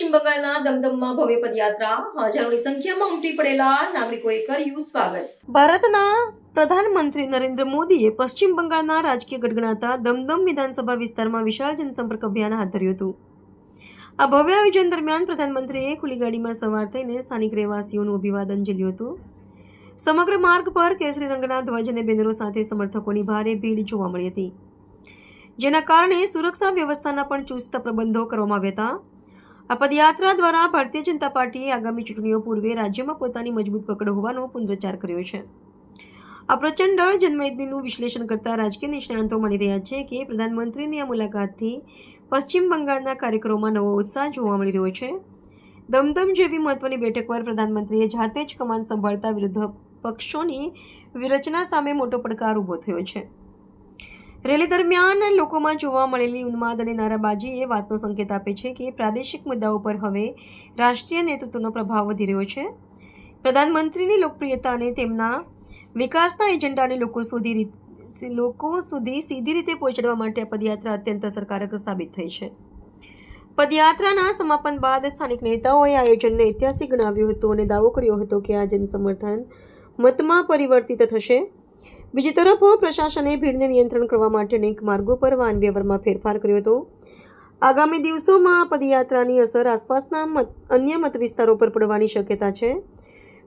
પશ્ચિમ બંગાળના દમદમમાં ભવ્ય પદયાત્રા, હજારોની સંખ્યામાં ઉમટી પડેલા નાગરિકોએ કર્યું સ્વાગત. ભારતના પ્રધાનમંત્રી નરેન્દ્ર મોદીએ પશ્ચિમ બંગાળના રાજકીય ગડગડાતા દમદમ વિધાનસભા વિસ્તારમાં વિશાળ જનસંપર્ક અભિયાન હાથ ધર્યું હતું. આ ભવ્ય આયોજન દરમિયાન પ્રધાનમંત્રીએ ખુલ્લી ગાડીમાં સવાર થઈને સ્થાનિક રહેવાસીઓનું અભિવાદન ઝીલ્યું હતું. સમગ્ર માર્ગ પર કેસરી રંગના ધ્વજ અને બેનરો સાથે સમર્થકોની ભારે ભીડ જોવા મળી હતી, જેના કારણે સુરક્ષા વ્યવસ્થાના પણ ચુસ્ત પ્રબંધો કરવામાં આવ્યા હતા. આ પદયાત્રા દ્વારા ભારતીય જનતા પાર્ટીએ આગામી ચૂંટણીઓ પૂર્વે રાજ્યમાં પોતાની મજબૂત પકડ હોવાનો પુનરુચ્ચાર કર્યો છે. આ પ્રચંડ જનમેદનીનું વિશ્લેષણ કરતા રાજકીય નિષ્ણાતો માની રહ્યા છે કે પ્રધાનમંત્રીની આ મુલાકાતથી પશ્ચિમ બંગાળના કાર્યક્રમોમાં નવો ઉત્સાહ જોવા મળી રહ્યો છે. દમદમ જેવી મહત્વની બેઠક પર પ્રધાનમંત્રીએ જાતે જ કમાન સંભાળતા વિરોધ પક્ષોની વિરચના સામે મોટો પડકાર ઊભો થયો છે. રેલી દરમિયાન લોકોમાં જોવા મળેલી ઉન્માદ અને નારાબાજી એ વાતનો સંકેત આપે છે કે પ્રાદેશિક મુદ્દાઓ પર હવે રાષ્ટ્રીય નેતૃત્વનો પ્રભાવ વધી રહ્યો છે. પ્રધાનમંત્રીની લોકપ્રિયતા અને તેમના વિકાસના એજન્ડાને લોકો સુધી સીધી રીતે પહોંચાડવા માટે આ પદયાત્રા અત્યંત અસરકારક સાબિત થઈ છે. પદયાત્રાના સમાપન બાદ સ્થાનિક નેતાઓએ આયોજનને ઐતિહાસિક ગણાવ્યું હતું અને દાવો કર્યો હતો કે આ જનસમર્થન મતમાં પરિવર્તિત થશે. બીજી તરફ પ્રશાસને ભીડને નિયંત્રણ કરવા માટે અનેક માર્ગો પર વાહન વ્યવહારમાં ફેરફાર કર્યો હતો. આગામી દિવસોમાં પદયાત્રાની અસર આસપાસના અન્ય મત વિસ્તારો પર પડવાની શક્યતા છે.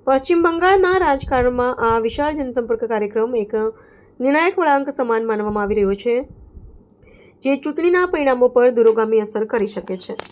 પશ્ચિમ બંગાળના રાજકારણમાં આ વિશાળ જનસંપર્ક કાર્યક્રમ એક નિર્ણાયક વળાંક સમાન માનવામાં આવી રહ્યો છે, જે ચૂંટણીના પરિણામો પર દૂરોગામી અસર કરી શકે છે.